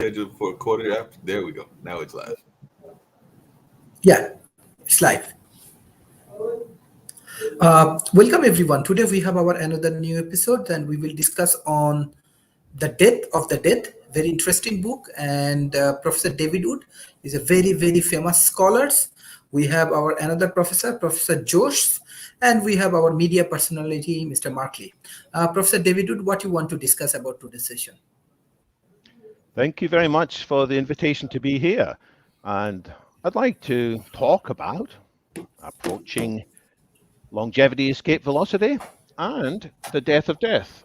Scheduled for a quarter after. There we go. Now it's live. Yeah, it's live. Welcome everyone. Today we have our another new episode, and we will discuss on the death of the death. Very interesting book, and Professor David Wood is a very famous scholars. We have our another professor, Professor Josh, and we have our media personality, Mr. Markley. Professor David Wood, what you want to discuss about today's session? Thank you very much for the invitation to be here. And I'd like to talk about approaching longevity, escape velocity, and the death of death.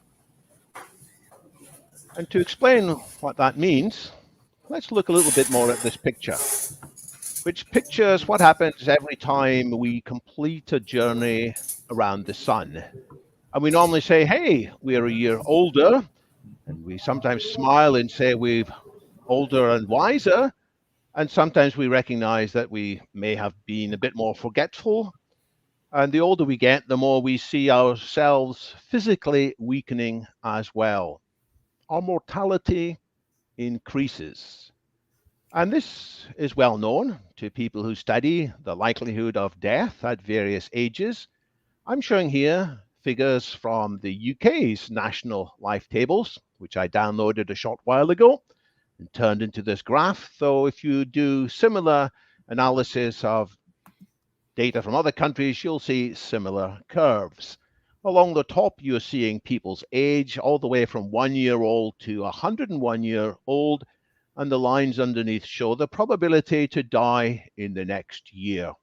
And to explain what that means, let's look a little bit more at this picture, which pictures what happens every time we complete a journey around the sun. And we normally say, hey, we're a year older, and we sometimes smile and say we're older and wiser. And sometimes we recognize that we may have been a bit more forgetful. And the older we get, the more we see ourselves physically weakening as well. Our mortality increases. And this is well known to people who study the likelihood of death at various ages. I'm showing here figures from the UK's national life tables, which I downloaded a short while ago and turned into this graph. So if you do similar analysis of data from other countries, you'll see similar curves. Along the top, you're seeing people's age all the way from 1 year old to 101 year old, and the lines underneath show the probability to die in the next year.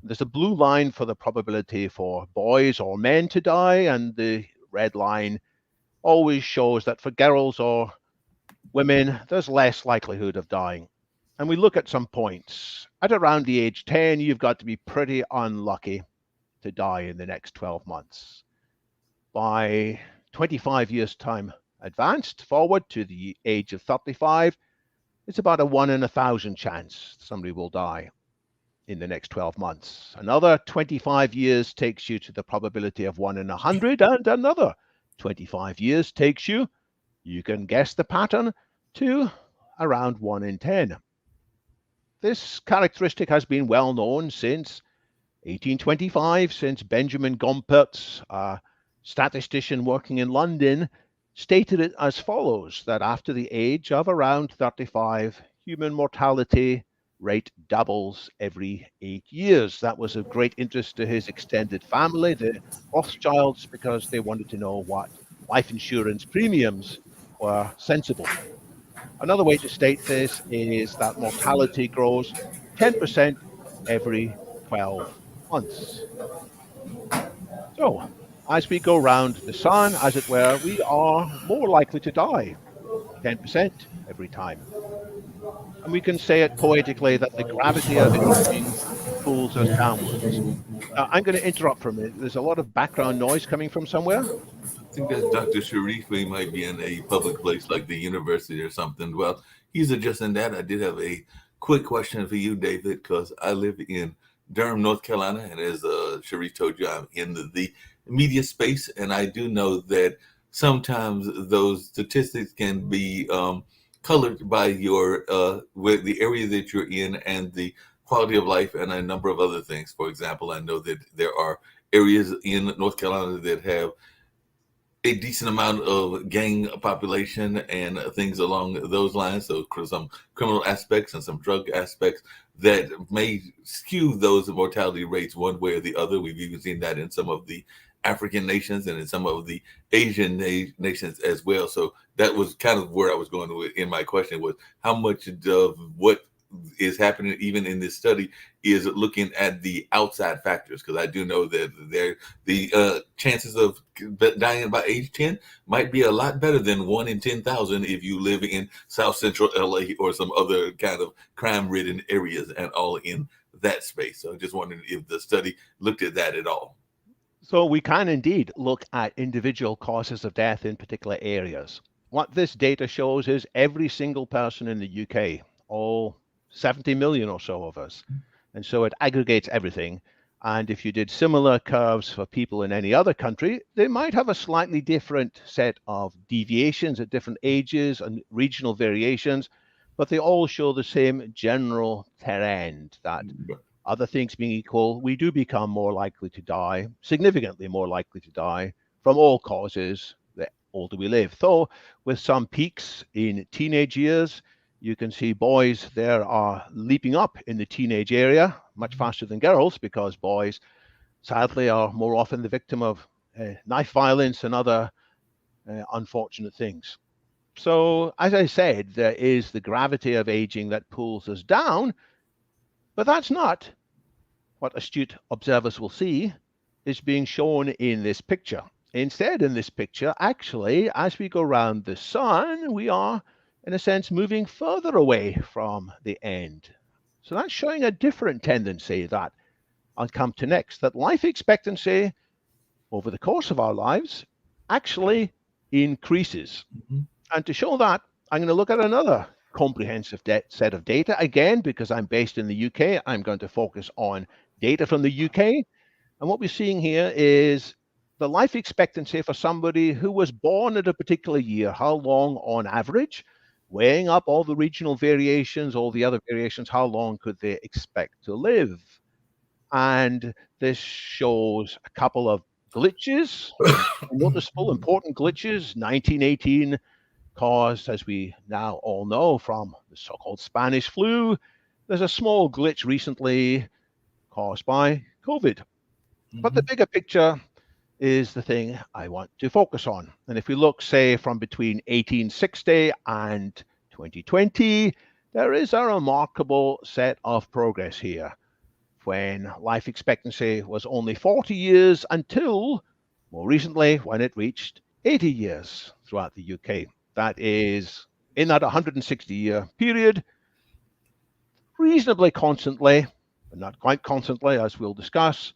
There's a blue line for the probability for boys or men to die, and the red line always shows that for girls or women, there's less likelihood of dying. And we look at some points. At around the age 10, you've got to be pretty unlucky to die in the next 12 months. By 25 years' time advanced forward to the age of 35, it's about a 1 in 1,000 chance somebody will die in the next 12 months. Another 25 years takes you to the probability of 1 in 100, and another 25 years takes you, you can guess the pattern, to around 1 in 10. This characteristic has been well known since 1825, since Benjamin Gompertz, a statistician working in London, stated it as follows, that after the age of around 35, human mortality rate doubles every 8 years. That was of great interest to his extended family, the Rothschilds, because they wanted to know what life insurance premiums were sensible. Another way to state this is that mortality grows 10% every 12 months. So, as we go round the sun, as it were, we are more likely to die 10% every time. And we can say it poetically that the gravity of aging pulls us downwards. I'm going to interrupt for a minute. There's a lot of background noise coming from somewhere. I think that's Dr. Sharif. He might be in a public place like the university or something. Well, he's adjusting that. I did have a quick question for you, David, because I live in Durham, North Carolina, and as Sharif told you, I'm in the media space, and I do know that sometimes those statistics can be colored by your with the area that you're in and the quality of life and a number of other things. For example, I know that there are areas in North Carolina that have a decent amount of gang population and things along those lines. So some criminal aspects and some drug aspects that may skew those mortality rates one way or the other. We've even seen that in some of the African nations and in some of the Asian nations as well. So that was kind of where I was going with in my question, was how much of what is happening even in this study is looking at the outside factors, because I do know that the chances of dying by age 10 might be a lot better than 1 in 10,000 if you live in South Central LA or some other kind of crime-ridden areas and all in that space. So I just wondering if the study looked at that at all. So we can indeed look at individual causes of death in particular areas. What this data shows is every single person in the UK, all 70 million or so of us. And so it aggregates everything. And if you did similar curves for people in any other country, they might have a slightly different set of deviations at different ages and regional variations, but they all show the same general trend that other things being equal, we do become more likely to die, significantly more likely to die from all causes the older we live. Though with some peaks in teenage years, you can see boys there are leaping up in the teenage area much faster than girls, because boys sadly are more often the victim of knife violence and other unfortunate things. So as I said, there is the gravity of aging that pulls us down, but that's not what astute observers will see is being shown in this picture. Instead, in this picture, actually, as we go around the sun, we are, in a sense, moving further away from the end. So that's showing a different tendency that I'll come to next, that life expectancy over the course of our lives actually increases. And to show that, I'm going to look at another comprehensive set of data. Again, because I'm based in the UK, I'm going to focus on data from the UK. And what we're seeing here is the life expectancy for somebody who was born at a particular year, how long on average, weighing up all the regional variations, all the other variations, how long could they expect to live? And this shows a couple of glitches, noticeable, important glitches. 1918 caused, as we now all know, from the so-called Spanish flu. There's a small glitch recently caused by COVID. But the bigger picture is the thing I want to focus on. And if we look, say, from between 1860 and 2020, there is a remarkable set of progress here, when life expectancy was only 40 years until more recently when it reached 80 years throughout the UK. That is, in that 160-year period, reasonably constantly, but not quite constantly, as we'll discuss,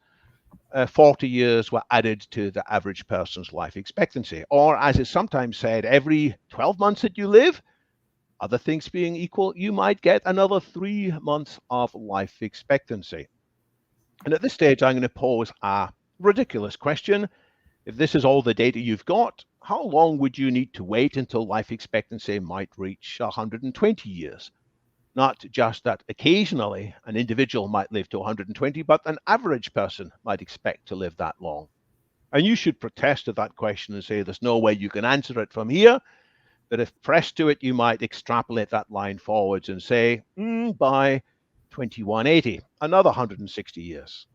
40 years were added to the average person's life expectancy. Or, as is sometimes said, every 12 months that you live, other things being equal, you might get another 3 months of life expectancy. And at this stage, I'm going to pose a ridiculous question. If this is all the data you've got, how long would you need to wait until life expectancy might reach 120 years? Not just that occasionally an individual might live to 120, but an average person might expect to live that long. And you should protest to that question and say there's no way you can answer it from here. But if pressed to it, you might extrapolate that line forwards and say, by 2180, another 160 years.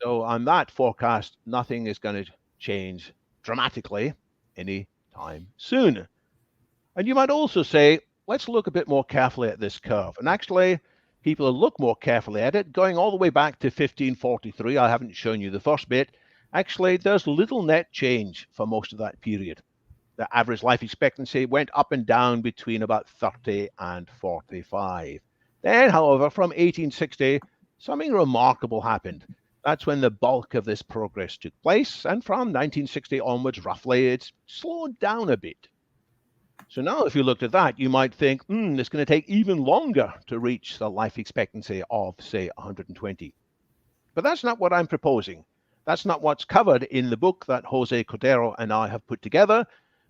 So on that forecast, nothing is going to change dramatically any time soon. And you might also say, let's look a bit more carefully at this curve. And actually, people will look more carefully at it, going all the way back to 1543. I haven't shown you the first bit. Actually, there's little net change for most of that period. The average life expectancy went up and down between about 30 and 45. Then, however, from 1860, something remarkable happened. That's when the bulk of this progress took place. And from 1960 onwards, roughly, it's slowed down a bit. So now if you looked at that, you might think, it's going to take even longer to reach the life expectancy of, say, 120. But that's not what I'm proposing. That's not what's covered in the book that José Cordeiro and I have put together.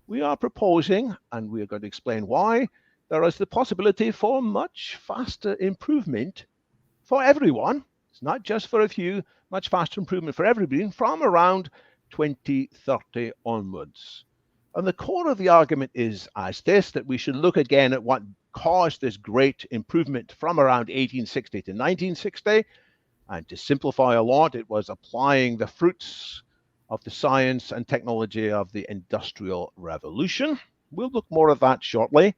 We are proposing, and we are going to explain why, there is the possibility for much faster improvement for everyone. It's not just for a few, much faster improvement for everybody from around 2030 onwards. And the core of the argument is as this, that we should look again at what caused this great improvement from around 1860 to 1960. And to simplify a lot, it was applying the fruits of the science and technology of the Industrial Revolution. We'll look more at that shortly.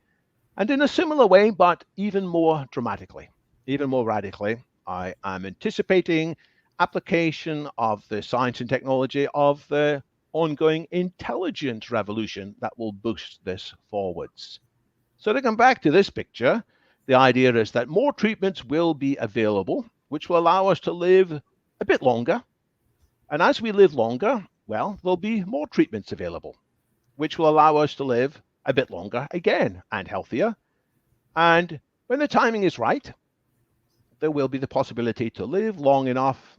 And in a similar way, but even more dramatically, even more radically, I am anticipating application of the science and technology of the ongoing intelligence revolution that will boost this forwards. So to come back to this picture, the idea is that more treatments will be available, which will allow us to live a bit longer. And as we live longer, well, there'll be more treatments available, which will allow us to live a bit longer again and healthier. And when the timing is right, there will be the possibility to live long enough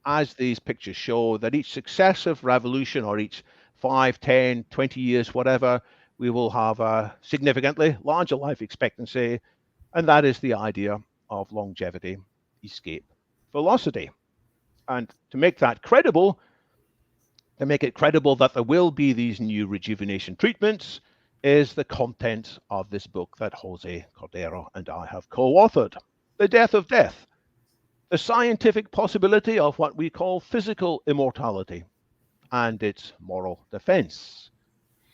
as these pictures show, that each successive revolution, or each 5, 10, 20 years, whatever, we will have a significantly larger life expectancy. And that is the idea of longevity escape velocity. And to make that credible, to make it credible that there will be these new rejuvenation treatments, is the content of this book that José Cordeiro and I have co-authored, The Death of Death, the scientific possibility of what we call physical immortality and its moral defense.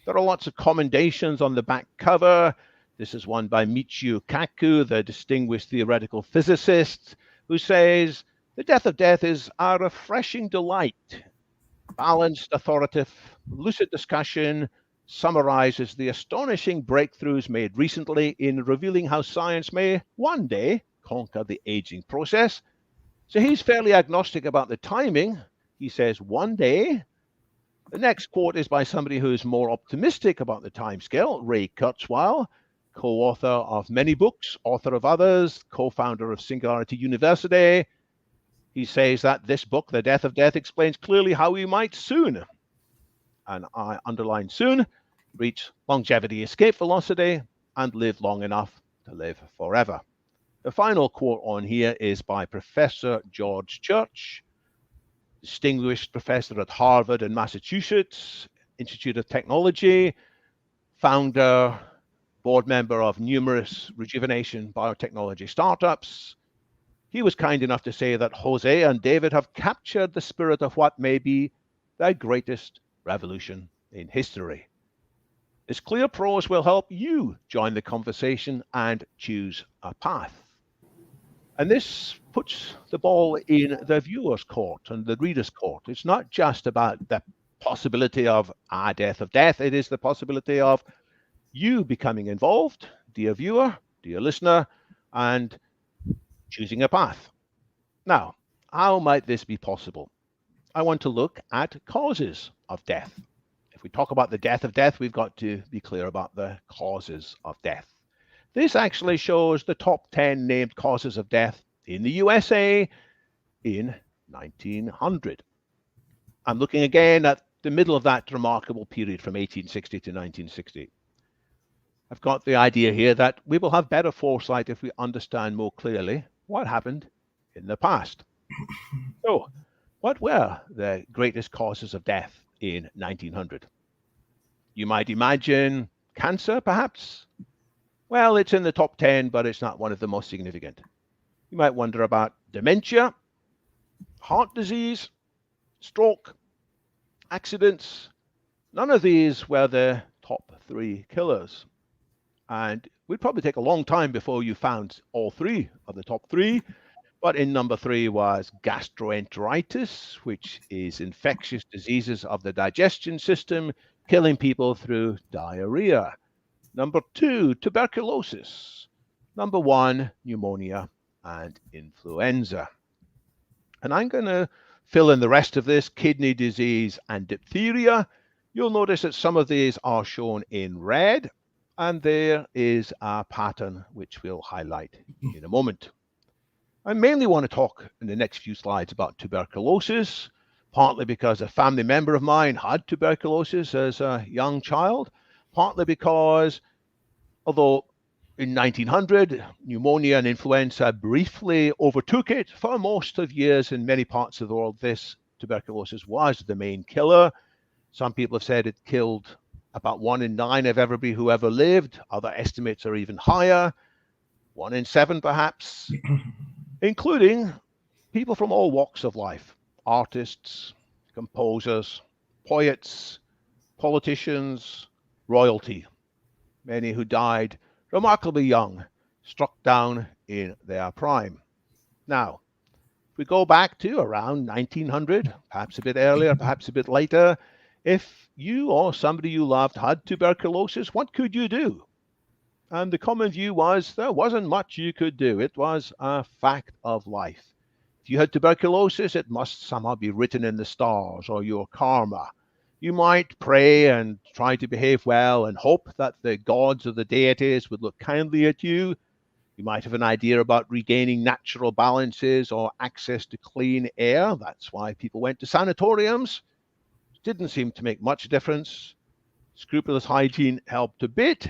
There are lots of commendations on the back cover. This is one by Michio Kaku, the distinguished theoretical physicist, who says, "The Death of Death is a refreshing delight. Balanced, authoritative, lucid discussion summarizes the astonishing breakthroughs made recently in revealing how science may one day conquer the aging process." So he's fairly agnostic about the timing. He says one day. The next quote is by somebody who's more optimistic about the timescale, Ray Kurzweil, co-author of many books, author of others, co-founder of Singularity University. He says that this book, The Death of Death, explains clearly how we might soon, and I underline soon, reach longevity escape velocity and live long enough to live forever. The final quote on here is by Professor George Church, distinguished professor at Harvard and Massachusetts Institute of Technology, founder, board member of numerous rejuvenation biotechnology startups. He was kind enough to say that Jose and David have captured the spirit of what may be the greatest revolution in history. This clear prose will help you join the conversation and choose a path. And this puts the ball in the viewer's court and the reader's court. It's not just about the possibility of a death of death. It is the possibility of you becoming involved, dear viewer, dear listener, and choosing a path. Now, how might this be possible? I want to look at causes of death. If we talk about the death of death, we've got to be clear about the causes of death. This actually shows the top 10 named causes of death in the USA in 1900. I'm looking again at the middle of that remarkable period from 1860 to 1960. I've got the idea here that we will have better foresight if we understand more clearly what happened in the past. So, what were the greatest causes of death in 1900? You might imagine cancer, perhaps? Well, it's in the top 10, but it's not one of the most significant. You might wonder about dementia, heart disease, stroke, accidents. None of these were the top 3 killers. And we'd probably take a long time before you found all 3 of the top 3. But in number 3 was gastroenteritis, which is infectious diseases of the digestion system, killing people through diarrhea. Number 2, tuberculosis. Number 1, pneumonia and influenza. And I'm going to fill in the rest of this, kidney disease and diphtheria. You'll notice that some of these are shown in red, and there is a pattern which we'll highlight in a moment. I mainly want to talk in the next few slides about tuberculosis, partly because a family member of mine had tuberculosis as a young child, partly because, although in 1900, pneumonia and influenza briefly overtook it, for most of years in many parts of the world, this tuberculosis was the main killer. Some people have said it killed about 1 in 9 of everybody who ever lived. Other estimates are even higher, 1 in 7 perhaps, including people from all walks of life, artists, composers, poets, politicians, royalty, many who died remarkably young, struck down in their prime. Now, if we go back to around 1900, perhaps a bit earlier, perhaps a bit later, if you or somebody you loved had tuberculosis, what could you do? And the common view was there wasn't much you could do. It was a fact of life. If you had tuberculosis, it must somehow be written in the stars or your karma. You might pray and try to behave well and hope that the gods or the deities would look kindly at you. You might have an idea about regaining natural balances or access to clean air. That's why people went to sanatoriums. Didn't seem to make much difference. Scrupulous hygiene helped a bit.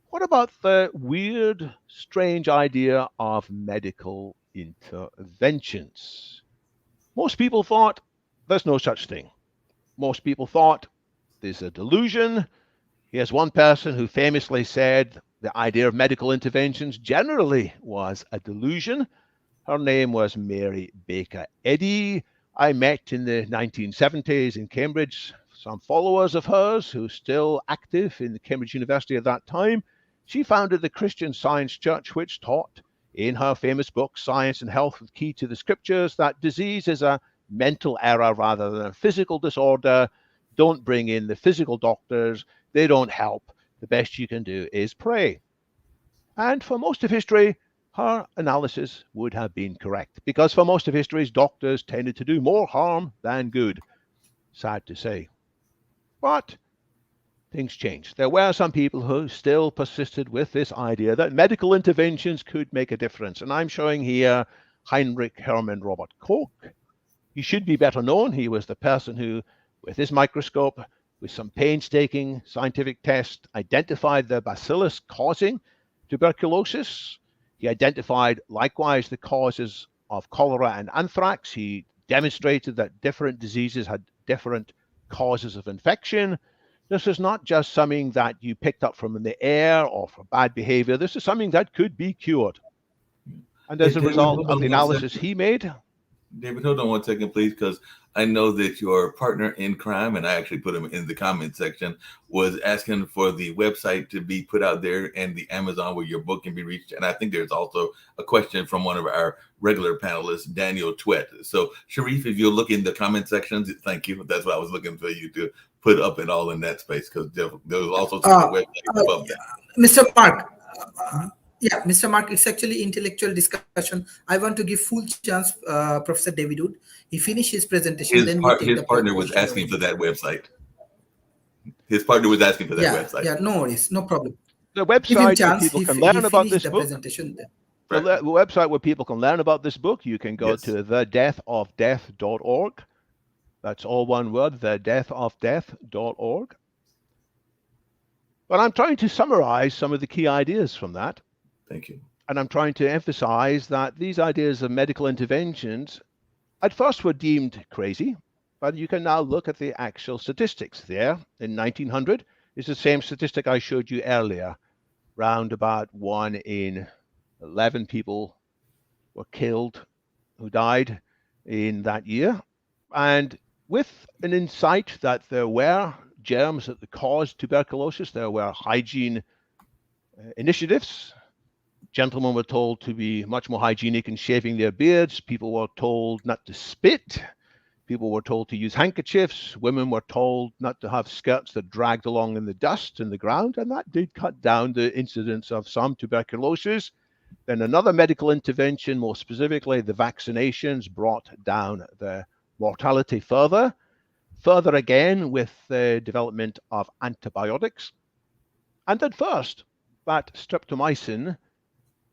What about the weird, strange idea of medical interventions? Most people thought there's no such thing. Most people thought there's a delusion. Here's one person who famously said the idea of medical interventions generally was a delusion. Her name was Mary Baker Eddy. I met in the 1970s in Cambridge some followers of hers who were still active in the Cambridge University at that time. She founded the Christian Science Church, which taught in her famous book, Science and Health with Key to the Scriptures, that disease is a mental error rather than a physical disorder. Don't bring in the physical doctors. They don't help. The best you can do is pray. And for most of history, her analysis would have been correct, because for most of history, doctors tended to do more harm than good. Sad to say. But things changed. There were some people who still persisted with this idea that medical interventions could make a difference. And I'm showing here Heinrich Hermann Robert Koch. He should be better known. He was the person who, with his microscope, with some painstaking scientific tests, identified the bacillus causing tuberculosis. He identified likewise the causes of cholera and anthrax. He demonstrated that different diseases had different causes of infection. This is not just something that you picked up from the air or from bad behavior. This is something that could be cured. And as a result of the analysis he made. David, hold on one second, please, because I know that your partner in crime, and I actually put him in the comment section, was asking for the website to be put out there and the Amazon where your book can be reached. And I think there's also a question from one of our regular panelists, Daniel Twett. So, Sharif, if you'll look in the comment sections, thank you. That's what I was looking for you to put up and all in that space, because there was also some website above that. Mr. Mark. Yeah, Mr. Mark, it's actually intellectual discussion. I want to give full chance, Professor David Wood. He finished his presentation. His partner was asking for that website. His partner was asking for that website. Yeah, no worries, no problem. The website where people can learn about this book. The website where people can learn about this book, you can go to thedeathofdeath.org. That's all one word, thedeathofdeath.org. But I'm trying to summarize some of the key ideas from that. Thank you. And I'm trying to emphasize that these ideas of medical interventions at first were deemed crazy, but you can now look at the actual statistics there. In 1900 is the same statistic I showed you earlier. Round about 1 in 11 people were killed who died in that year. And with an insight that there were germs that caused tuberculosis, there were hygiene initiatives. Gentlemen were told to be much more hygienic in shaving their beards. People were told not to spit. People were told to use handkerchiefs. Women were told not to have skirts that dragged along in the dust in the ground. And that did cut down the incidence of some tuberculosis. Then another medical intervention, more specifically the vaccinations, brought down the mortality further. Further again with the development of antibiotics. And at first, that streptomycin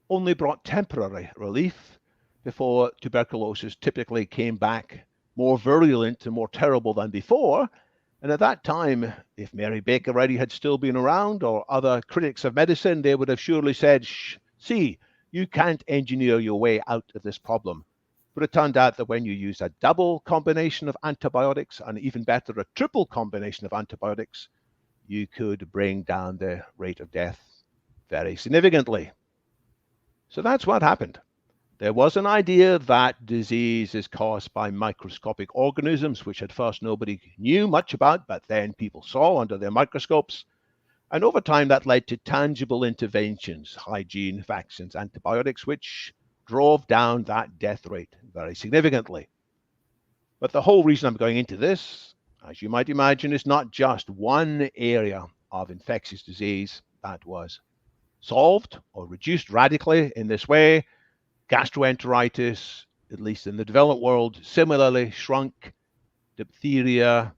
only brought temporary relief before tuberculosis typically came back more virulent and more terrible than before. And at that time, if Mary Baker Eddy had still been around, or other critics of medicine, they would have surely said, see, you can't engineer your way out of this problem. But it turned out that when you use a double combination of antibiotics, and even better, a triple combination of antibiotics, you could bring down the rate of death very significantly. So that's what happened. There was an idea that disease is caused by microscopic organisms, which at first nobody knew much about, but then people saw under their microscopes. And over time, that led to tangible interventions, hygiene, vaccines, antibiotics, which drove down that death rate very significantly. But the whole reason I'm going into this, as you might imagine, is not just one area of infectious disease that was solved or reduced radically in this way. Gastroenteritis, at least in the developed world, similarly shrunk. Diphtheria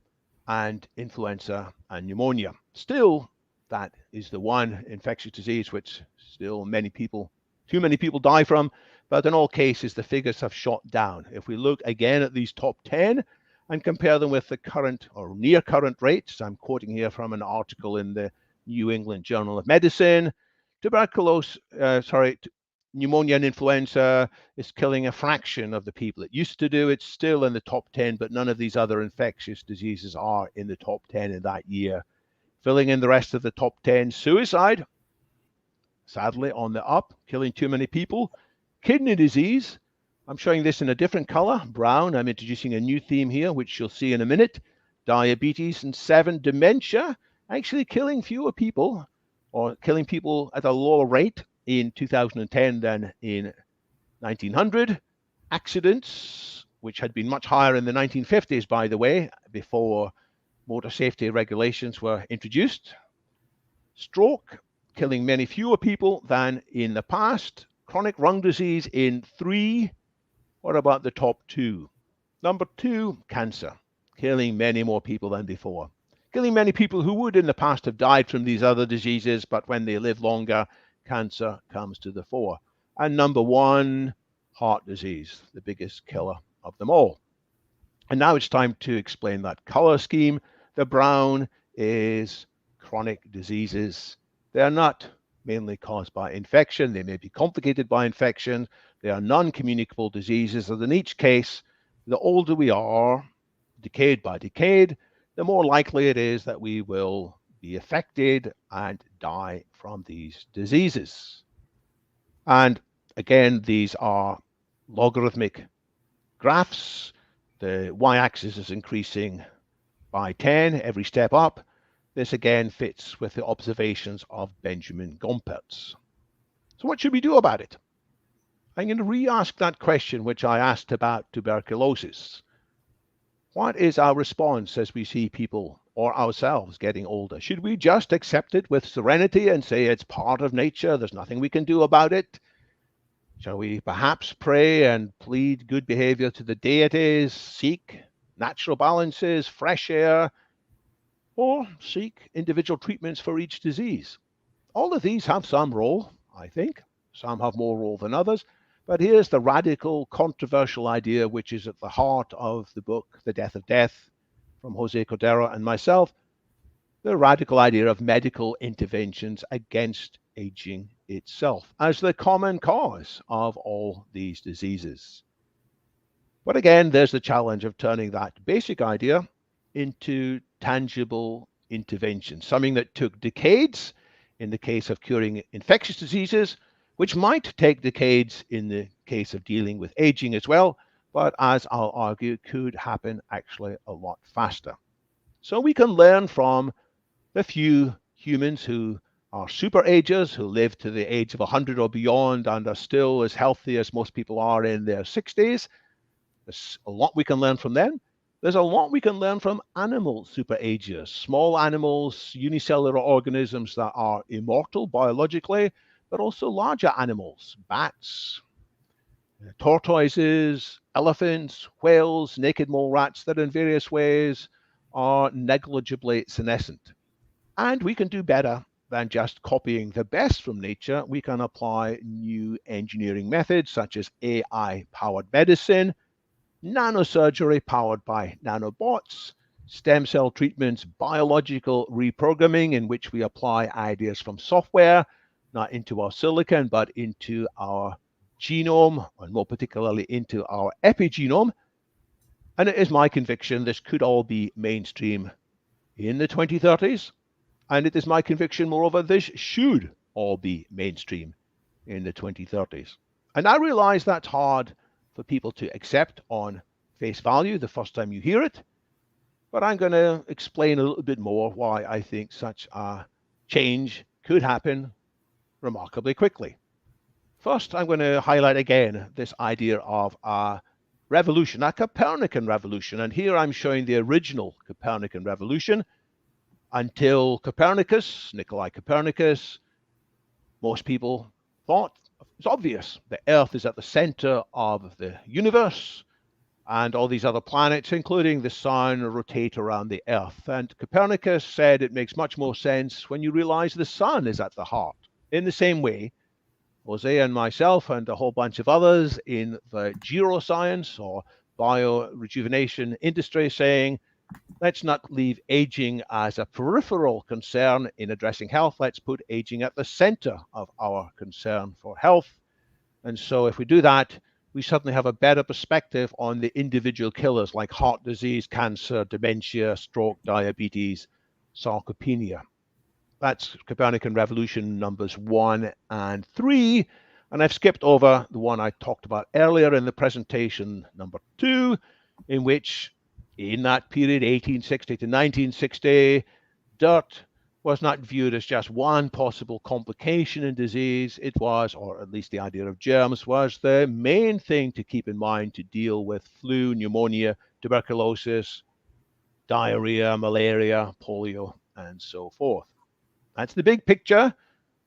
and influenza and pneumonia. Still, that is the one infectious disease which still many people too many people die from, but in all cases, the figures have shot down. If we look again at these top 10 and compare them with the current or near current rates, I'm quoting here from an article in the New England Journal of Medicine, pneumonia and influenza is killing a fraction of the people it used to do. It's still in the top 10, but none of these other infectious diseases are in the top 10 in that year. Filling in the rest of the top 10, suicide, sadly on the up, killing too many people. Kidney disease, I'm showing this in a different color, brown. I'm introducing a new theme here, which you'll see in a minute. Diabetes, and 7, dementia, actually killing fewer people, or killing people at a lower rate in 2010 than in 1900. Accidents, which had been much higher in the 1950s, by the way, before motor safety regulations were introduced. Stroke, killing many fewer people than in the past. Chronic lung disease in 3. What about the top 2? Number 2, cancer, killing many more people than before. Killing many people who would in the past have died from these other diseases, but when they live longer, cancer comes to the fore. And number 1, heart disease, the biggest killer of them all. And now it's time to explain that color scheme. The brown is chronic diseases. They are not mainly caused by infection. They may be complicated by infection. They are non-communicable diseases. And in each case, the older we are, decade by decade, the more likely it is that we will be affected and die from these diseases. And again, these are logarithmic graphs. The y-axis is increasing by 10 every step up. This again fits with the observations of Benjamin Gompertz. So what should we do about it? I'm going to re-ask that question which I asked about tuberculosis. What is our response as we see people or ourselves getting older? Should we just accept it with serenity and say it's part of nature, there's nothing we can do about it? Shall we perhaps pray and plead good behavior to the deities, seek natural balances, fresh air, or seek individual treatments for each disease? All of these have some role, I think. Some have more role than others. But here's the radical, controversial idea which is at the heart of the book, The Death of Death, from José Cordeiro and myself, the radical idea of medical interventions against aging itself as the common cause of all these diseases. But again, there's the challenge of turning that basic idea into tangible intervention, something that took decades in the case of curing infectious diseases, which might take decades in the case of dealing with aging as well, but as I'll argue, could happen actually a lot faster. So we can learn from the few humans who are super agers, who live to the age of 100 or beyond and are still as healthy as most people are in their 60s. There's a lot we can learn from them. There's a lot we can learn from animal super agers, small animals, unicellular organisms that are immortal biologically, but also larger animals, bats, tortoises, elephants, whales, naked mole rats that in various ways are negligibly senescent. And we can do better than just copying the best from nature. We can apply new engineering methods such as AI-powered medicine, nanosurgery powered by nanobots, stem cell treatments, biological reprogramming in which we apply ideas from software, not into our silicon, but into our genome, and more particularly into our epigenome. And it is my conviction this could all be mainstream in the 2030s. And it is my conviction, moreover, this should all be mainstream in the 2030s. And I realize that's hard for people to accept on face value the first time you hear it, but I'm going to explain a little bit more why I think such a change could happen remarkably quickly. First, I'm going to highlight again this idea of a revolution, a Copernican revolution. And here I'm showing the original Copernican revolution. Until Copernicus, Nicolae Copernicus, most people thought it's obvious. The Earth is at the center of the universe, and all these other planets, including the sun, rotate around the Earth. And Copernicus said it makes much more sense when you realize the sun is at the heart. In the same way, Jose and myself and a whole bunch of others in the geroscience or biorejuvenation industry saying, let's not leave aging as a peripheral concern in addressing health. Let's put aging at the center of our concern for health. And so if we do that, we suddenly have a better perspective on the individual killers like heart disease, cancer, dementia, stroke, diabetes, sarcopenia. That's Copernican revolution numbers 1 and 3. And I've skipped over the one I talked about earlier in the presentation, number 2, in which in that period, 1860 to 1960, dirt was not viewed as just one possible complication in disease. It was, or at least the idea of germs, was the main thing to keep in mind to deal with flu, pneumonia, tuberculosis, diarrhea, malaria, polio, and so forth. That's the big picture,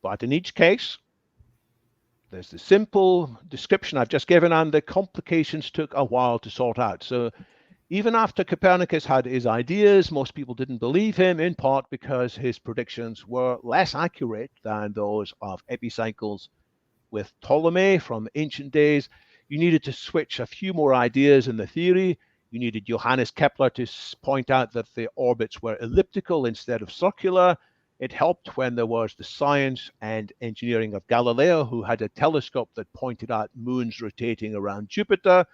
but in each case, there's the simple description I've just given, and the complications took a while to sort out. So even after Copernicus had his ideas, most people didn't believe him, in part because his predictions were less accurate than those of epicycles with Ptolemy from ancient days. You needed to switch a few more ideas in the theory. You needed Johannes Kepler to point out that the orbits were elliptical instead of circular. It helped when there was the science and engineering of Galileo, who had a telescope that pointed out moons rotating around Jupiter.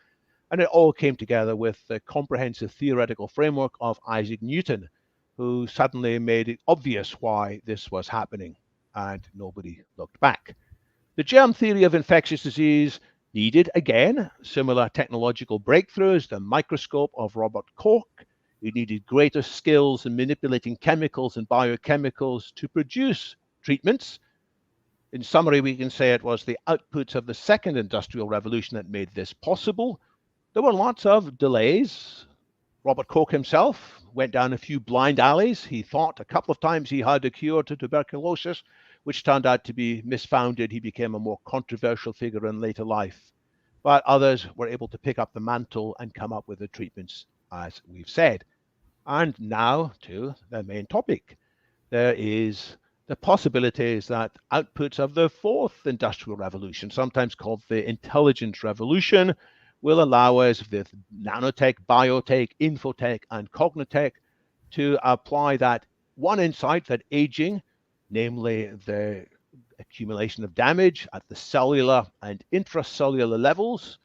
And it all came together with the comprehensive theoretical framework of Isaac Newton, who suddenly made it obvious why this was happening, and nobody looked back. The germ theory of infectious disease needed, again, similar technological breakthroughs, the microscope of Robert Koch. It needed greater skills in manipulating chemicals and biochemicals to produce treatments. In summary, we can say it was the outputs of the second industrial revolution that made this possible. There were lots of delays. Robert Koch himself went down a few blind alleys. He thought a couple of times he had a cure to tuberculosis, which turned out to be misfounded. He became a more controversial figure in later life. But others were able to pick up the mantle and come up with the treatments, as we've said. And now to the main topic. There is the possibilities that outputs of the fourth industrial revolution, sometimes called the intelligence revolution, will allow us with nanotech, biotech, infotech, and cognitech to apply that one insight that aging, namely the accumulation of damage at the cellular and intracellular levels,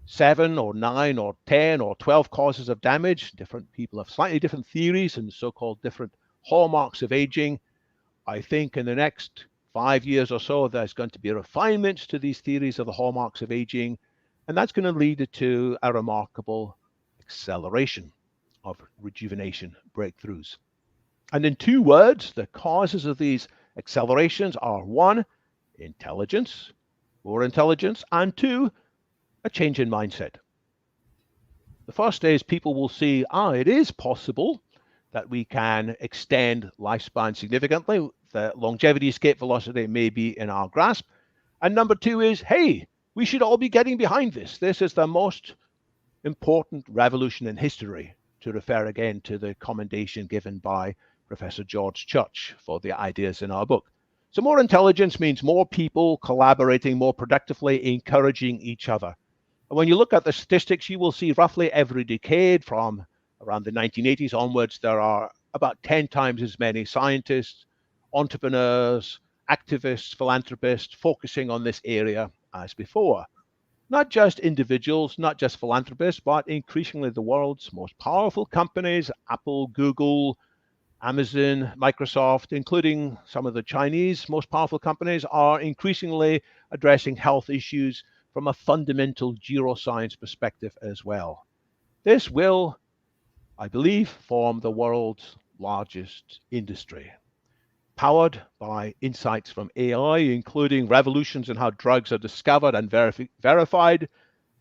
7 or 9 or 10 or 12 causes of damage. Different people have slightly different theories and so-called different hallmarks of aging. I think in the next 5 years or so, there's going to be refinements to these theories of the hallmarks of aging, and that's going to lead to a remarkable acceleration of rejuvenation breakthroughs. And in 2 words, the causes of these accelerations are 1, intelligence, more intelligence, and 2, a change in mindset. The first is people will see, it is possible that we can extend lifespan significantly. The longevity escape velocity may be in our grasp. And number 2 is, hey, we should all be getting behind this. This is the most important revolution in history, to refer again to the commendation given by Professor George Church for the ideas in our book. So more intelligence means more people collaborating more productively, encouraging each other. And when you look at the statistics, you will see roughly every decade from around the 1980s onwards, there are about 10 times as many scientists, entrepreneurs, activists, philanthropists focusing on this area as before. Not just individuals, not just philanthropists, but increasingly the world's most powerful companies, Apple, Google, Amazon, Microsoft, including some of the Chinese most powerful companies, are increasingly addressing health issues from a fundamental geroscience perspective as well. This will, I believe, form the world's largest industry, powered by insights from AI, including revolutions in how drugs are discovered and verified,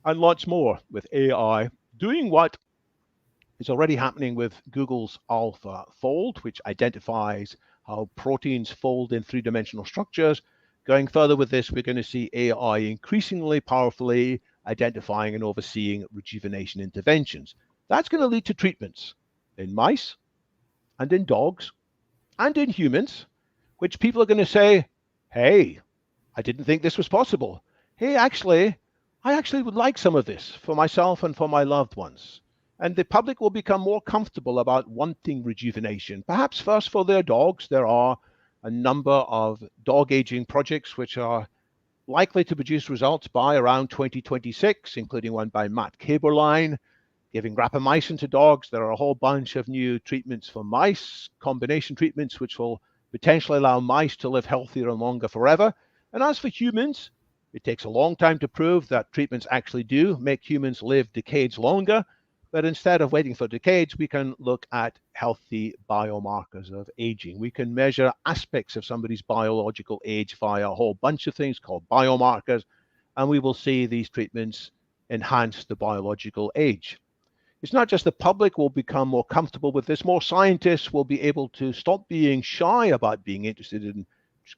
and lots more, with AI doing what is already happening with Google's AlphaFold, which identifies how proteins fold in 3-dimensional structures. Going further with this, we're going to see AI increasingly powerfully identifying and overseeing rejuvenation interventions. That's going to lead to treatments in mice and in dogs and in humans, which people are going to say, hey, I didn't think this was possible. Hey, I actually would like some of this for myself and for my loved ones. And the public will become more comfortable about wanting rejuvenation. Perhaps first for their dogs. There are a number of dog aging projects which are likely to produce results by around 2026, including one by Matt Kaberlein, giving rapamycin to dogs. There are a whole bunch of new treatments for mice, combination treatments, which will potentially allow mice to live healthier and longer forever. And as for humans, it takes a long time to prove that treatments actually do make humans live decades longer. But instead of waiting for decades, we can look at healthy biomarkers of aging. We can measure aspects of somebody's biological age via a whole bunch of things called biomarkers, and we will see these treatments enhance the biological age. It's not just the public will become more comfortable with this, more scientists will be able to stop being shy about being interested in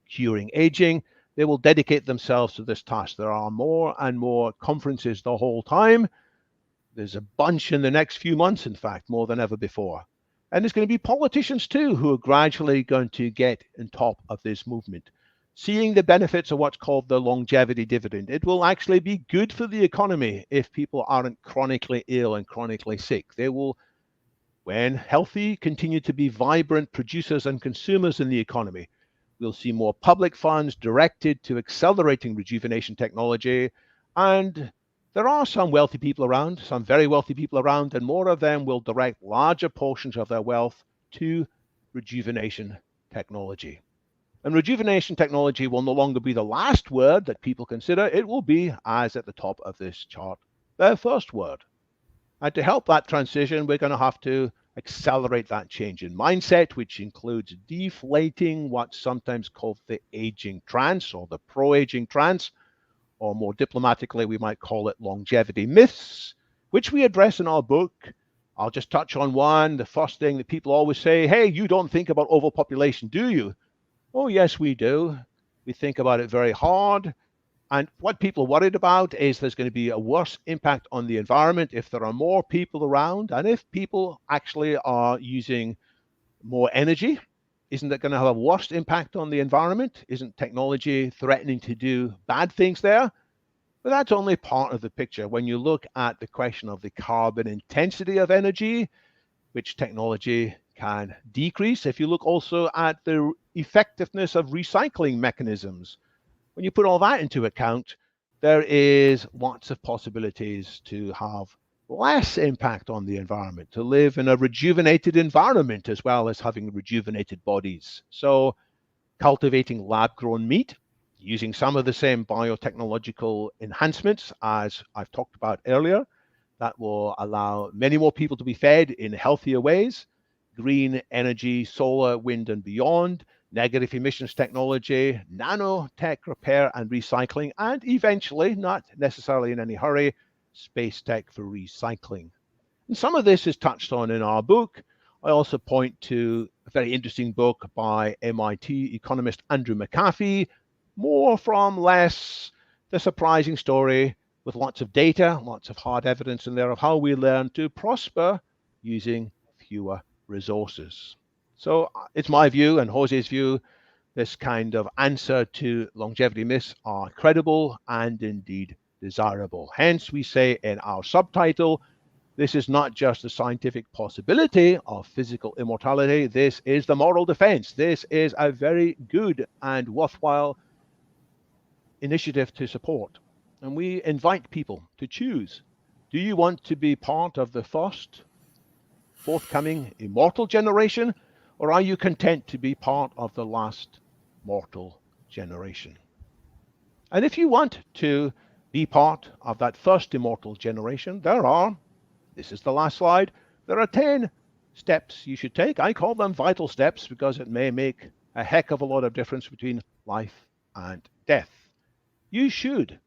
curing aging. They will dedicate themselves to this task. There are more and more conferences the whole time. There's a bunch in the next few months, in fact, more than ever before. And there's going to be politicians too who are gradually going to get on top of this movement, seeing the benefits of what's called the longevity dividend. It will actually be good for the economy if people aren't chronically ill and chronically sick. They will, when healthy, continue to be vibrant producers and consumers in the economy. We'll see more public funds directed to accelerating rejuvenation technology. And there are some wealthy people around, some very wealthy people around, and more of them will direct larger portions of their wealth to rejuvenation technology. And rejuvenation technology will no longer be the last word that people consider. It will be, as at the top of this chart, their first word. And to help that transition, we're going to have to accelerate that change in mindset, which includes deflating what's sometimes called the aging trance or the pro-aging trance, or more diplomatically, we might call it longevity myths, which we address in our book. I'll just touch on one. The first thing that people always say, hey, you don't think about overpopulation, do you? Oh, yes, we do. We think about it very hard. And what people are worried about is there's going to be a worse impact on the environment if there are more people around. And if people actually are using more energy, isn't that going to have a worse impact on the environment? Isn't technology threatening to do bad things there? But that's only part of the picture. When you look at the question of the carbon intensity of energy, which technology can decrease, if you look also at the effectiveness of recycling mechanisms, when you put all that into account, there is lots of possibilities to have less impact on the environment, to live in a rejuvenated environment as well as having rejuvenated bodies. So cultivating lab-grown meat, using some of the same biotechnological enhancements as I've talked about earlier, that will allow many more people to be fed in healthier ways, green energy, solar, wind, and beyond, negative emissions technology, nanotech repair and recycling, and eventually, not necessarily in any hurry, space tech for recycling. And some of this is touched on in our book. I also point to a very interesting book by MIT economist Andrew McAfee, more from less, the surprising story with lots of data, lots of hard evidence in there of how we learn to prosper using fewer resources. So it's my view and Jose's view, this kind of answer to longevity myths are credible and indeed desirable. Hence, we say in our subtitle, this is not just the scientific possibility of physical immortality, this is the moral defense. This is a very good and worthwhile initiative to support. And we invite people to choose. Do you want to be part of the first forthcoming immortal generation, or are you content to be part of the last mortal generation? And if you want to be part of that first immortal generation, there are, this is the last slide, there are 10 steps you should take. I call them vital steps because it may make a heck of a lot of difference between life and death. You should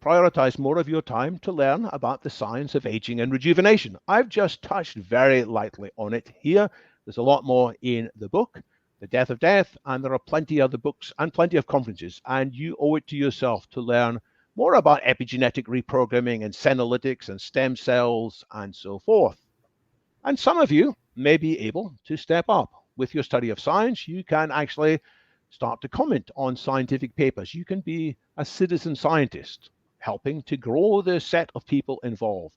prioritize more of your time to learn about the science of aging and rejuvenation. I've just touched very lightly on it here. There's a lot more in the book, The Death of Death, and there are plenty of other books and plenty of conferences, and you owe it to yourself to learn more about epigenetic reprogramming and senolytics and stem cells and so forth. And some of you may be able to step up with your study of science. You can actually start to comment on scientific papers. You can be a citizen scientist, helping to grow the set of people involved.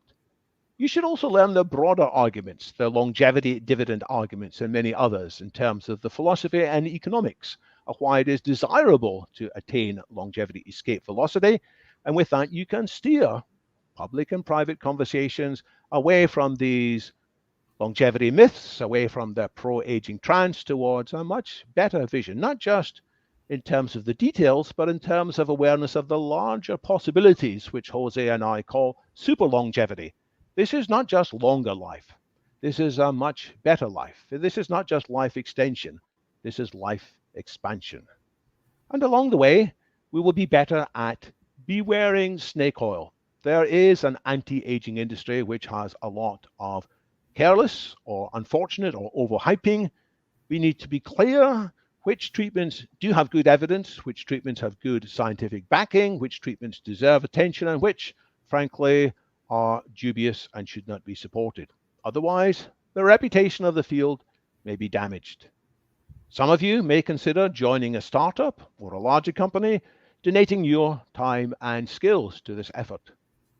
You should also learn the broader arguments, the longevity dividend arguments, and many others in terms of the philosophy and economics of why it is desirable to attain longevity escape velocity. And with that, you can steer public and private conversations away from these longevity myths, away from the pro-aging trance, towards a much better vision, not just in terms of the details, but in terms of awareness of the larger possibilities, which Jose and I call super longevity. This is not just longer life. This is a much better life. This is not just life extension. This is life expansion. And along the way, we will be better at bewaring snake oil. There is an anti-aging industry which has a lot of careless or unfortunate or overhyping. We need to be clear which treatments do have good evidence, which treatments have good scientific backing, which treatments deserve attention, and which, frankly, are dubious and should not be supported. Otherwise, the reputation of the field may be damaged. Some of you may consider joining a startup or a larger company, donating your time and skills to this effort.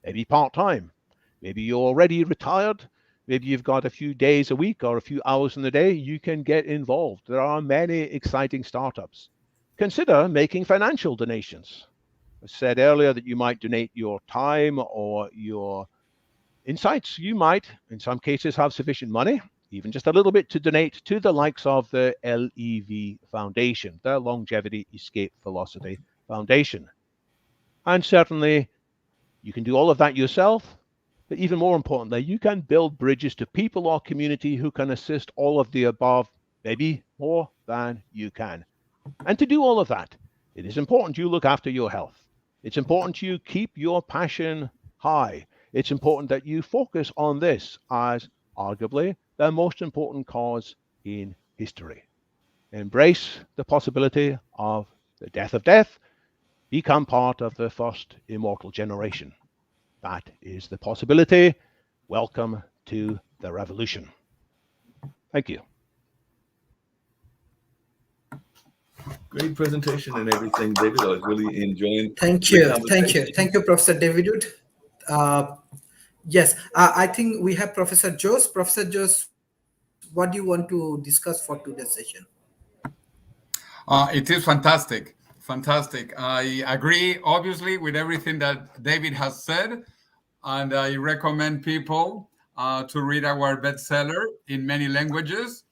Maybe part-time. Maybe you're already retired. Maybe you've got a few days a week or a few hours in the day. You can get involved. There are many exciting startups. Consider making financial donations. I said earlier that you might donate your time or your insights. You might, in some cases, have sufficient money, even just a little bit, to donate to the likes of the LEV Foundation, the Longevity Escape Velocity Foundation. And certainly, you can do all of that yourself, but even more importantly, you can build bridges to people or community who can assist all of the above, maybe more than you can. And to do all of that, it is important you look after your health. It's important you keep your passion high. It's important that you focus on this as arguably the most important cause in history. Embrace the possibility of the death of death. Become part of the first immortal generation. That is the possibility. Welcome to the revolution. Thank you. Great presentation and everything, David. I was really enjoying. Thank you, Professor David Wood. Yes, I think we have Professor Jose. Professor Jose, what do you want to discuss for today's session? It is fantastic. Fantastic. I agree, obviously, with everything that David has said, and I recommend people to read our bestseller in many languages.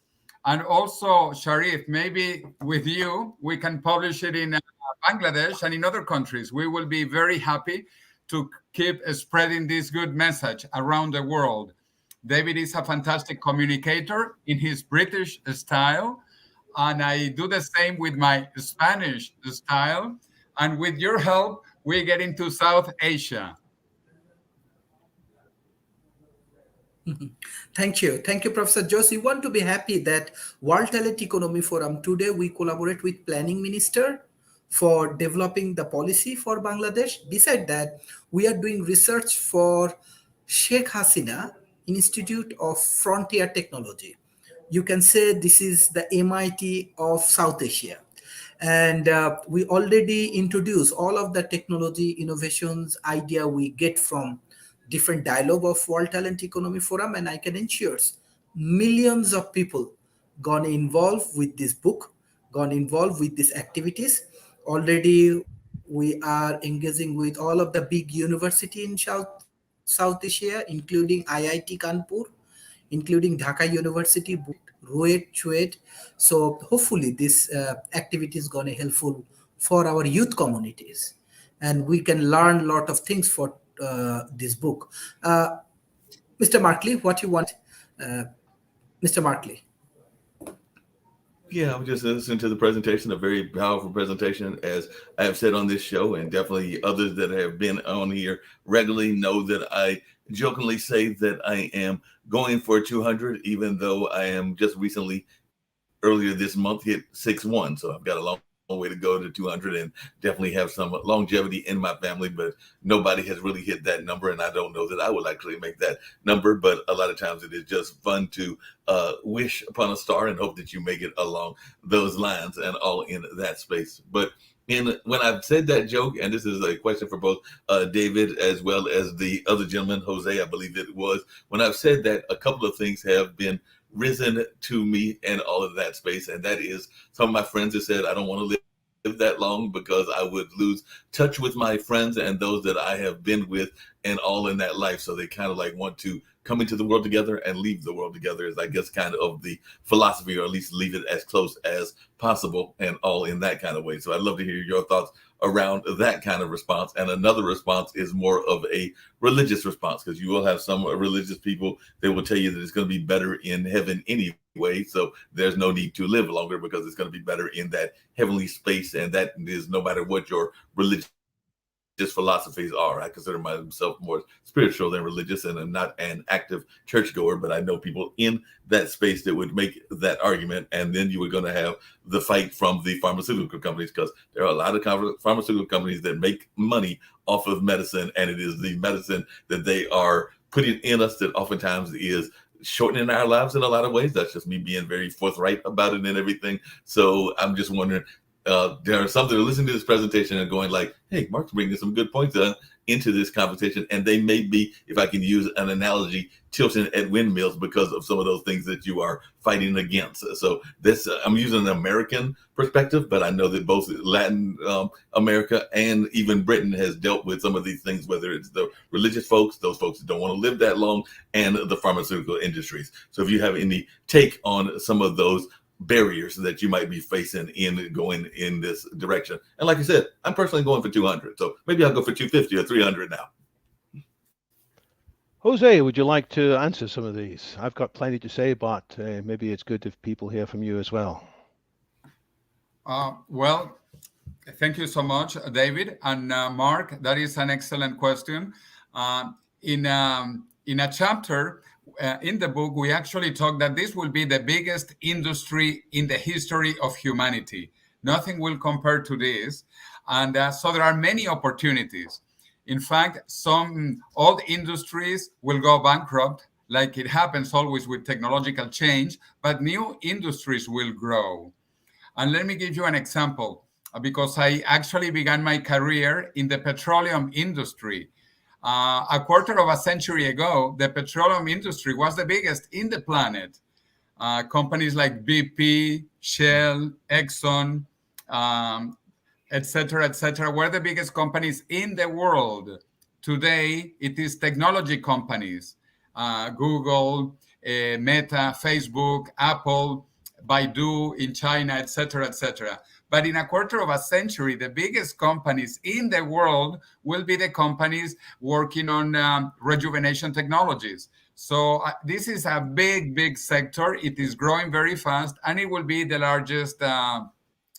And also, Sharif, maybe with you, we can publish it in Bangladesh and in other countries. We will be very happy to keep spreading this good message around the world. David is a fantastic communicator in his British style, and I do the same with my Spanish style. And with your help, we get into South Asia. Thank you, Professor Jose. You want to be happy that World Talent Economy Forum today we collaborate with Planning Minister for developing the policy for Bangladesh. Besides that, we are doing research for Sheikh Hasina Institute of Frontier Technology. You can say this is the MIT of South Asia. And we already introduced all of the technology innovations idea we get from different dialogue of World Talent Economy Forum, and I can ensure millions of people gone involved with this book, gone involved with these activities. Already we are engaging with all of the big university in South Asia, including IIT Kanpur, including Dhaka University, Ruet, Chuet. So hopefully this activity is going to be helpful for our youth communities, and we can learn a lot of things for this book. Mr. Markley, what you want? Mr. Markley. Yeah, I was just listening to the presentation, a very powerful presentation, as I have said on this show, and definitely others that have been on here regularly know that I jokingly say that I am going for 200, even though I am just recently, earlier this month, hit 6'1", so I've got a long way to go to 200 and definitely have some longevity in my family, but nobody has really hit that number. And I don't know that I will actually make that number, but a lot of times it is just fun to wish upon a star and hope that you make it along those lines and all in that space. But when I've said that joke, and this is a question for both David as well as the other gentleman, Jose, I believe it was, when I've said that, a couple of things have been risen to me and all of that space. And that is, some of my friends have said, I don't want to live that long because I would lose touch with my friends and those that I have been with and all in that life. So they kind of like want to come into the world together and leave the world together is, I guess, kind of the philosophy, or at least leave it as close as possible and all in that kind of way. So I'd love to hear your thoughts around that kind of response. And another response is more of a religious response, because you will have some religious people that will tell you that it's going to be better in heaven anyway. So there's no need to live longer because it's going to be better in that heavenly space. And that is no matter what your religious philosophies are. I consider myself more spiritual than religious, and I'm not an active churchgoer, but I know people in that space that would make that argument. And then you were going to have the fight from the pharmaceutical companies, because there are a lot of pharmaceutical companies that make money off of medicine, and it is the medicine that they are putting in us that oftentimes is shortening our lives in a lot of ways. That's just me being very forthright about it and everything. So I'm just wondering, there are some that are listening to this presentation and going like, hey, Mark's bringing some good points into this conversation. And they may be, if I can use an analogy, tilting at windmills because of some of those things that you are fighting against. So this, I'm using an American perspective, but I know that both Latin America and even Britain has dealt with some of these things, whether it's the religious folks, those folks that don't want to live that long, and the pharmaceutical industries. So if you have any take on some of those barriers that you might be facing in going in this direction. And like I said, I'm personally going for 200. So maybe I'll go for 250 or 300 now. Jose, would you like to answer some of these? I've got plenty to say, but maybe it's good if people hear from you as well. Well, thank you so much, David. And Mark, that is an excellent question. In a chapter in the book, we actually talk that this will be the biggest industry in the history of humanity. Nothing will compare to this. And so there are many opportunities. In fact, some old industries will go bankrupt, like it happens always with technological change, but new industries will grow. And let me give you an example, because I actually began my career in the petroleum industry. A quarter of a century ago, the petroleum industry was the biggest in the planet. Companies like BP, Shell, Exxon, et cetera, were the biggest companies in the world. Today, it is technology companies, Google, Meta, Facebook, Apple, Baidu in China, et cetera. But in a quarter of a century, the biggest companies in the world will be the companies working on rejuvenation technologies. So this is a big sector. It is growing very fast, and it will be the largest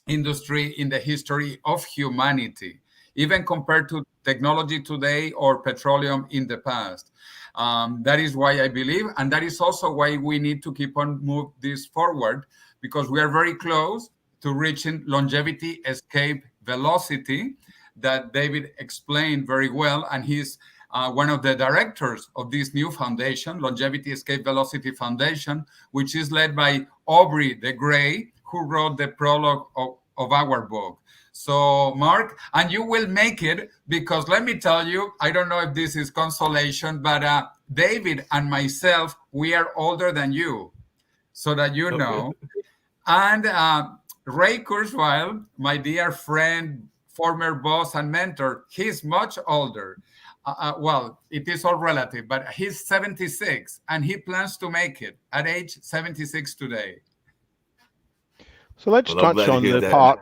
industry in the history of humanity, even compared to technology today or petroleum in the past. That is why I believe, and that is also why we need to keep on move this forward, because we are very close to reaching longevity escape velocity that David explained very well. And he's one of the directors of this new foundation, Longevity Escape Velocity Foundation, which is led by Aubrey de Grey, who wrote the prologue of our book. So, Mark, and you will make it, because let me tell you, I don't know if this is consolation, but David and myself, we are older than you, so that you know. And Ray Kurzweil, my dear friend, former boss and mentor, he's much older. Well, it is all relative, but he's 76, and he plans to make it at age 76 today. So let's touch on the part.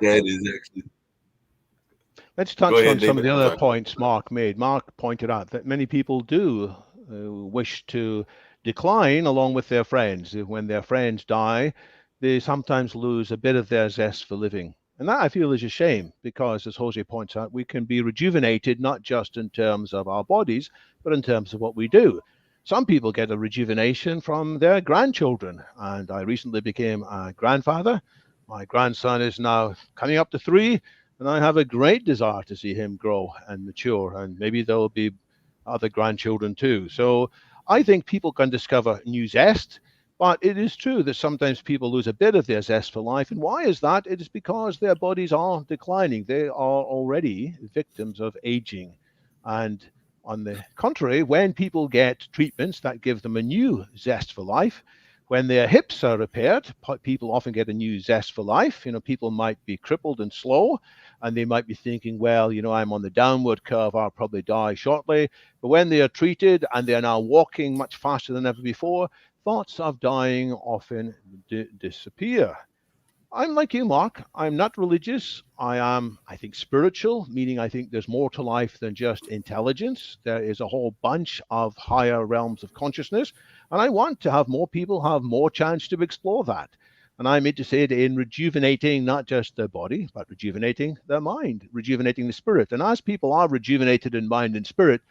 Let's touch on some of the other points Mark made. Mark pointed out that many people do wish to decline along with their friends. When their friends die, they sometimes lose a bit of their zest for living. And that, I feel, is a shame, because, as Jose points out, we can be rejuvenated not just in terms of our bodies, but in terms of what we do. Some people get a rejuvenation from their grandchildren. And I recently became a grandfather. My grandson is now coming up to 3, and I have a great desire to see him grow and mature, and maybe there will be other grandchildren too. So I think people can discover new zest, but it is true that sometimes people lose a bit of their zest for life. And why is that? It is because their bodies are declining. They are already victims of aging. And on the contrary, when people get treatments that give them a new zest for life, when their hips are repaired, people often get a new zest for life. People might be crippled and slow, and they might be thinking, well, I'm on the downward curve, I'll probably die shortly. But when they are treated and they are now walking much faster than ever before, thoughts of dying often disappear. I'm like you, Mark. I'm not religious. I think, spiritual, meaning I think there's more to life than just intelligence. There is a whole bunch of higher realms of consciousness, and I want to have more people have more chance to explore that. And I'm interested in rejuvenating not just their body, but rejuvenating their mind, rejuvenating the spirit. And as people are rejuvenated in mind and spirit,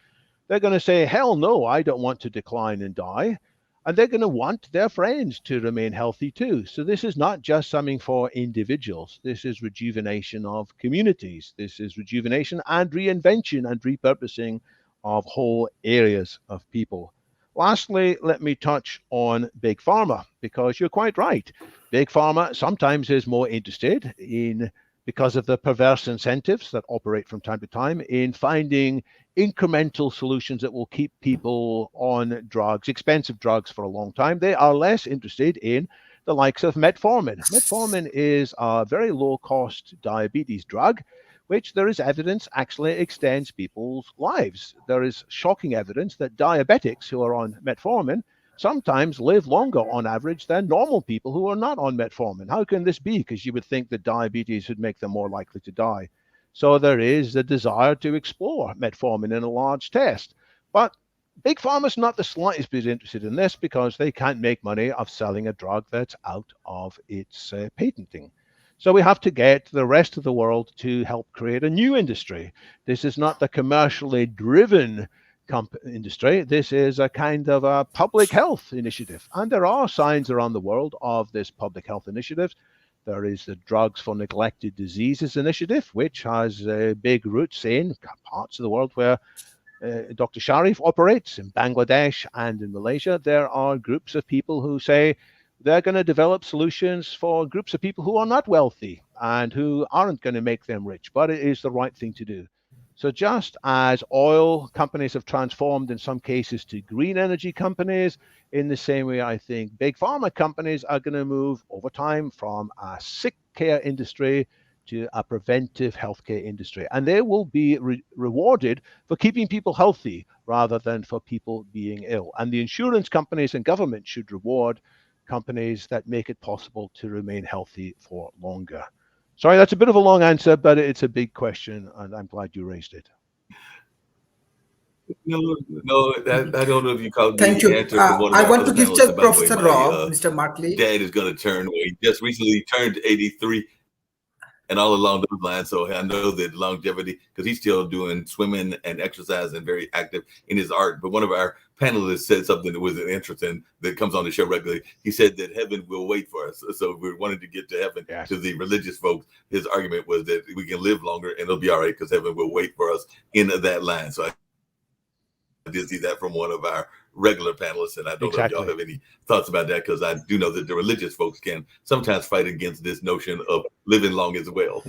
they're going to say, hell no, I don't want to decline and die. And they're going to want their friends to remain healthy too. So this is not just something for individuals. This is rejuvenation of communities. This is rejuvenation and reinvention and repurposing of whole areas of people. Lastly, let me touch on Big Pharma, because you're quite right. Big Pharma sometimes is more interested in, because of the perverse incentives that operate from time to time, in finding incremental solutions that will keep people on drugs, expensive drugs, for a long time. They are less interested in the likes of metformin. Metformin is a very low-cost diabetes drug, which there is evidence actually extends people's lives. There is shocking evidence that diabetics who are on metformin sometimes live longer on average than normal people who are not on metformin. How can this be? Because you would think that diabetes would make them more likely to die. So there is a desire to explore metformin in a large test. But Big Pharma's not the slightest bit interested in this, because they can't make money of selling a drug that's out of its patenting. So we have to get the rest of the world to help create a new industry. This is not the commercially driven industry. This is a kind of a public health initiative. And there are signs around the world of this public health initiative. There is the Drugs for Neglected Diseases initiative, which has big roots in parts of the world where Dr. Sharif operates, in Bangladesh and in Malaysia. There are groups of people who say they're going to develop solutions for groups of people who are not wealthy and who aren't going to make them rich, but it is the right thing to do. So just as oil companies have transformed in some cases to green energy companies, in the same way, I think big pharma companies are going to move over time from a sick care industry to a preventive healthcare industry. And they will be rewarded for keeping people healthy rather than for people being ill. And the insurance companies and government should reward companies that make it possible to remain healthy for longer. Sorry, that's a bit of a long answer, but it's a big question, and I'm glad you raised it. No, I don't know if you called Thank you. answer from one of I my want to other give panelists. just By the way, Professor my, Rob, Mr. Martley. Dad is going to turn, he just recently turned 83, and all along those lines. So I know that longevity, because he's still doing swimming and exercise and very active in his art. But one of our panelists said something that was interesting that comes on the show regularly. He said that heaven will wait for us. So if we wanted to get to heaven, Yes. to the religious folks, his argument was that we can live longer and it'll be all right because heaven will wait for us in that line. So I did see that from one of our regular panelists, and I don't know if y'all have any thoughts about that, because I do know that the religious folks can sometimes fight against this notion of living long as well.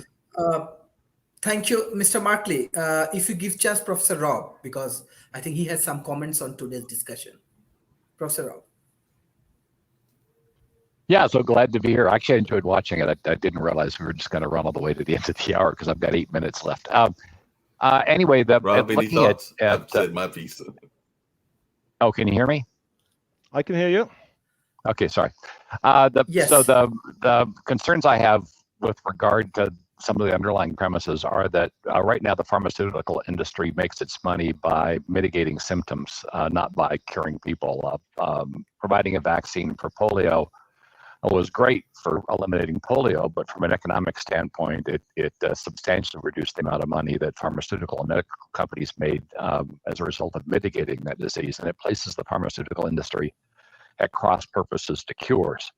Thank you, Mr. Martley. If you give chance, Professor Rob, because I think he has some comments on today's discussion. Professor Rob. Yeah, so glad to be here. Actually, I enjoyed watching it. I didn't realize we were just going to run all the way to the end of the hour because I've got 8 minutes left. Anyway, Rob, any thoughts? I've said my piece. Oh, can you hear me? I can hear you. Okay, sorry. Yes. So the concerns I have with regard to some of the underlying premises are that right now the pharmaceutical industry makes its money by mitigating symptoms, not by curing people. Providing a vaccine for polio was great for eliminating polio, but from an economic standpoint, it substantially reduced the amount of money that pharmaceutical and medical companies made as a result of mitigating that disease. And it places the pharmaceutical industry at cross purposes to cures.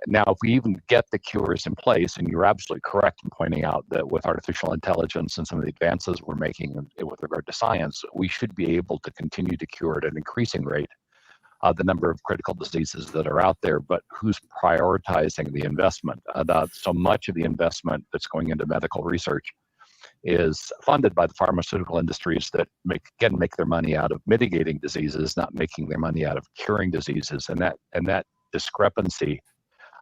Now, if we even get the cures in place, and you're absolutely correct in pointing out that with artificial intelligence and some of the advances we're making with regard to science, we should be able to continue to cure at an increasing rate the number of critical diseases that are out there, but who's prioritizing the investment? So much of the investment that's going into medical research is funded by the pharmaceutical industries that make their money out of mitigating diseases, not making their money out of curing diseases, and that discrepancy,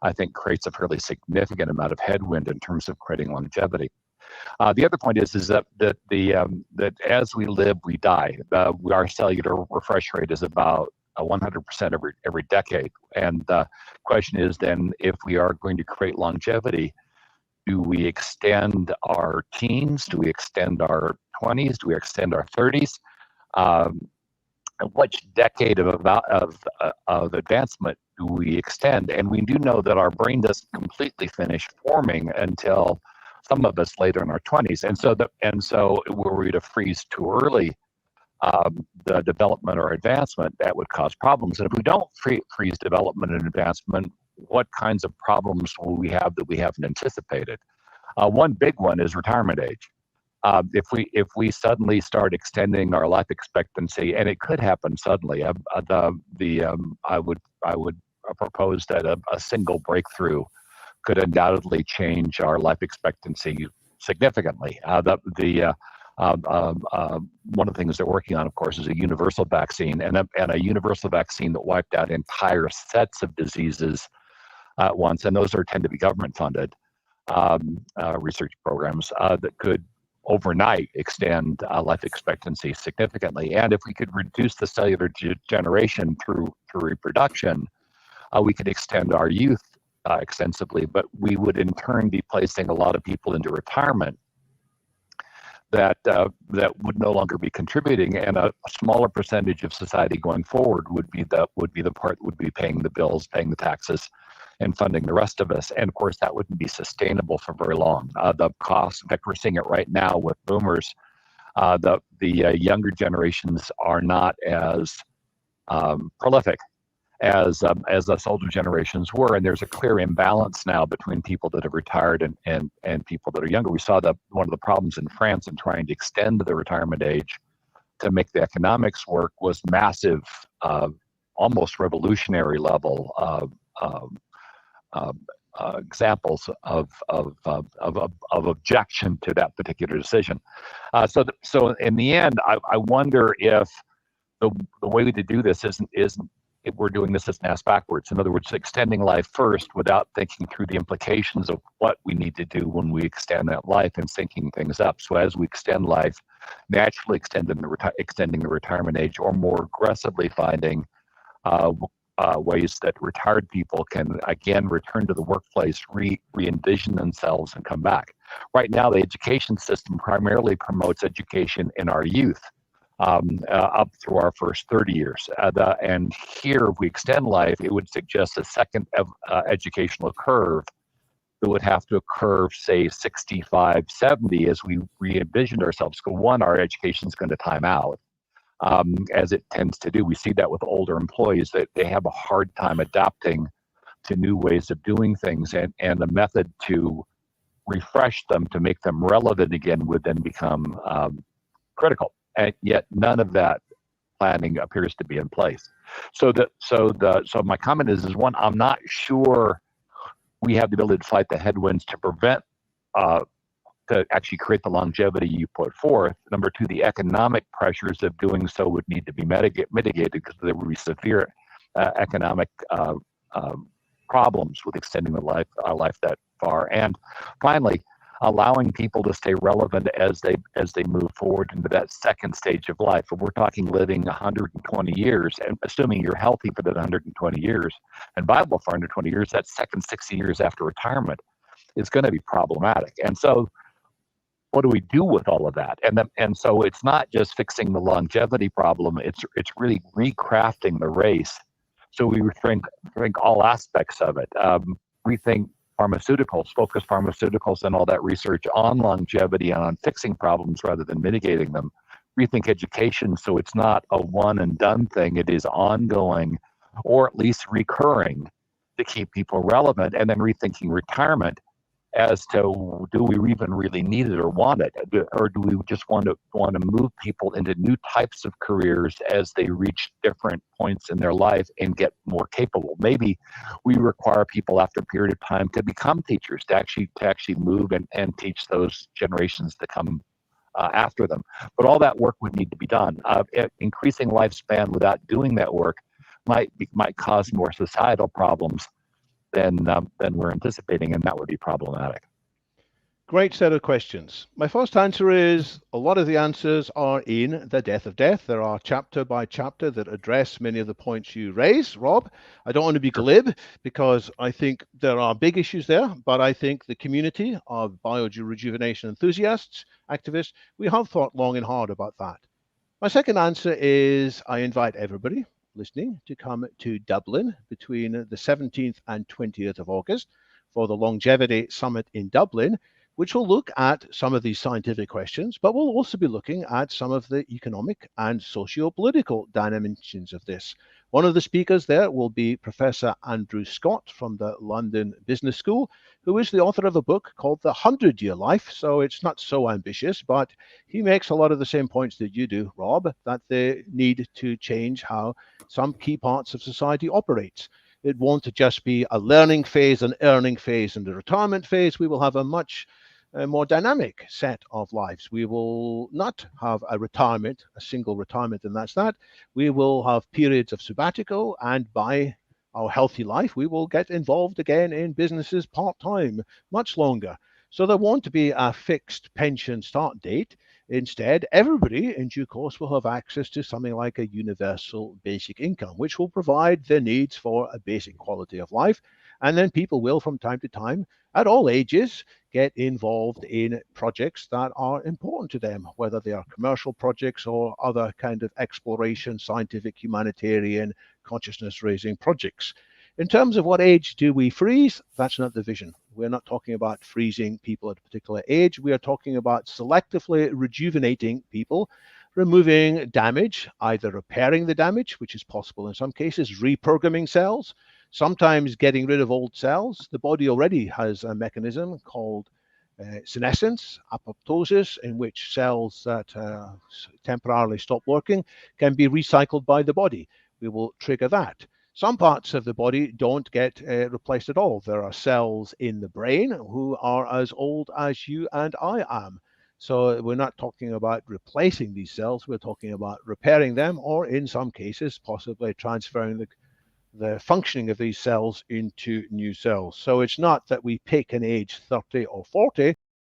I think, creates a fairly significant amount of headwind in terms of creating longevity. The other point is that as we live, we die. Our cellular refresh rate is about 100% every decade, and the question is then, if we are going to create longevity, do we extend our teens? Do we extend our 20s? Do we extend our 30s? Which decade of advancement do we extend? And we do know that our brain doesn't completely finish forming until some of us later in our 20s. And so were we to freeze too early the development or advancement, that would cause problems. And if we don't freeze development and advancement, what kinds of problems will we have that we haven't anticipated? One big one is retirement age. If we suddenly start extending our life expectancy, and it could happen suddenly, I would propose that a single breakthrough could undoubtedly change our life expectancy significantly. One of the things they're working on, of course, is a universal vaccine, and a universal vaccine that wiped out entire sets of diseases at once, and those tend to be government funded research programs that could overnight extend life expectancy significantly. And if we could reduce the cellular generation through reproduction, we could extend our youth extensively, but we would in turn be placing a lot of people into retirement that would no longer be contributing, and a smaller percentage of society going forward would be paying the bills, paying the taxes, and funding the rest of us. And of course, that wouldn't be sustainable for very long. The cost, in fact, we're seeing it right now with boomers. The younger generations are not as prolific as us older generations were, and there's a clear imbalance now between people that have retired and people that are younger. We saw that one of the problems in France in trying to extend the retirement age to make the economics work was massive, almost revolutionary level examples of objection to that particular decision. So in the end, I wonder if the way to do this isn't if we're doing this as an ass backwards. In other words, extending life first without thinking through the implications of what we need to do when we extend that life and syncing things up. So as we extend life, naturally extending the retirement age, or more aggressively finding ways that retired people can again return to the workplace, re-envision themselves and come back. Right now, the education system primarily promotes education in our youth, up through our first 30 years. And here, if we extend life, it would suggest a second educational curve that would have to occur, say, 65, 70, as we re-envisioned ourselves. So one, our education is going to time out, as it tends to do. We see that with older employees, that they have a hard time adapting to new ways of doing things, and the method to refresh them, to make them relevant again, would then become critical. And yet none of that planning appears to be in place. So my comment is one, I'm not sure we have the ability to fight the headwinds to prevent, to actually create the longevity you put forth. Number two, the economic pressures of doing so would need to be mitigated, because there would be severe economic problems with extending our life that far. And finally, allowing people to stay relevant as they move forward into that second stage of life. If we're talking living 120 years, and assuming you're healthy for that 120 years and viable for 120 years, that second 60 years after retirement is going to be problematic. And so what do we do with all of that? And so it's not just fixing the longevity problem, it's really recrafting the race. So we rethink all aspects of it. Rethink focus pharmaceuticals and all that research on longevity and on fixing problems rather than mitigating them. Rethink education, so it's not a one and done thing, it is ongoing, or at least recurring, to keep people relevant, and then rethinking retirement as to, do we even really need it or want it, or do we just want to move people into new types of careers as they reach different points in their life and get more capable? Maybe we require people after a period of time to become teachers, to actually move and teach those generations to come after them. But all that work would need to be done. Increasing lifespan without doing that work might cause more societal problems than we're anticipating, and that would be problematic. Great set of questions. My first answer is a lot of the answers are in The Death of Death. There are chapter by chapter that address many of the points you raise, Rob. I don't want to be glib because I think there are big issues there, but I think the community of biorejuvenation enthusiasts, activists, we have thought long and hard about that. My second answer is I invite everybody listening to come to Dublin between the 17th and 20th of August for the Longevity Summit in Dublin, which will look at some of these scientific questions, but we'll also be looking at some of the economic and socio-political dimensions of this. One of the speakers there will be Professor Andrew Scott from the London Business School, who is the author of a book called The 100-Year Life. So it's not so ambitious, but he makes a lot of the same points that you do, Rob, that they need to change how some key parts of society operates. It won't just be a learning phase, an earning phase, and a retirement phase. We will have a much more dynamic set of lives. We will not have a retirement, a single retirement, and that's that. We will have periods of sabbatical, and by our healthy life, we will get involved again in businesses part-time, much longer. So there won't be a fixed pension start date. Instead, everybody in due course will have access to something like a universal basic income, which will provide their needs for a basic quality of life. And then people will, from time to time, at all ages, get involved in projects that are important to them, whether they are commercial projects or other kind of exploration, scientific, humanitarian, consciousness-raising projects. In terms of what age do we freeze, that's not the vision. We're not talking about freezing people at a particular age. We are talking about selectively rejuvenating people, removing damage, either repairing the damage, which is possible in some cases, reprogramming cells, sometimes getting rid of old cells. The body already has a mechanism called senescence, apoptosis, in which cells that temporarily stop working can be recycled by the body. We will trigger that. Some parts of the body don't get replaced at all. There are cells in the brain who are as old as you and I am. So we're not talking about replacing these cells. We're talking about repairing them, or in some cases, possibly transferring the functioning of these cells into new cells. So it's not that we pick an age 30 or 40.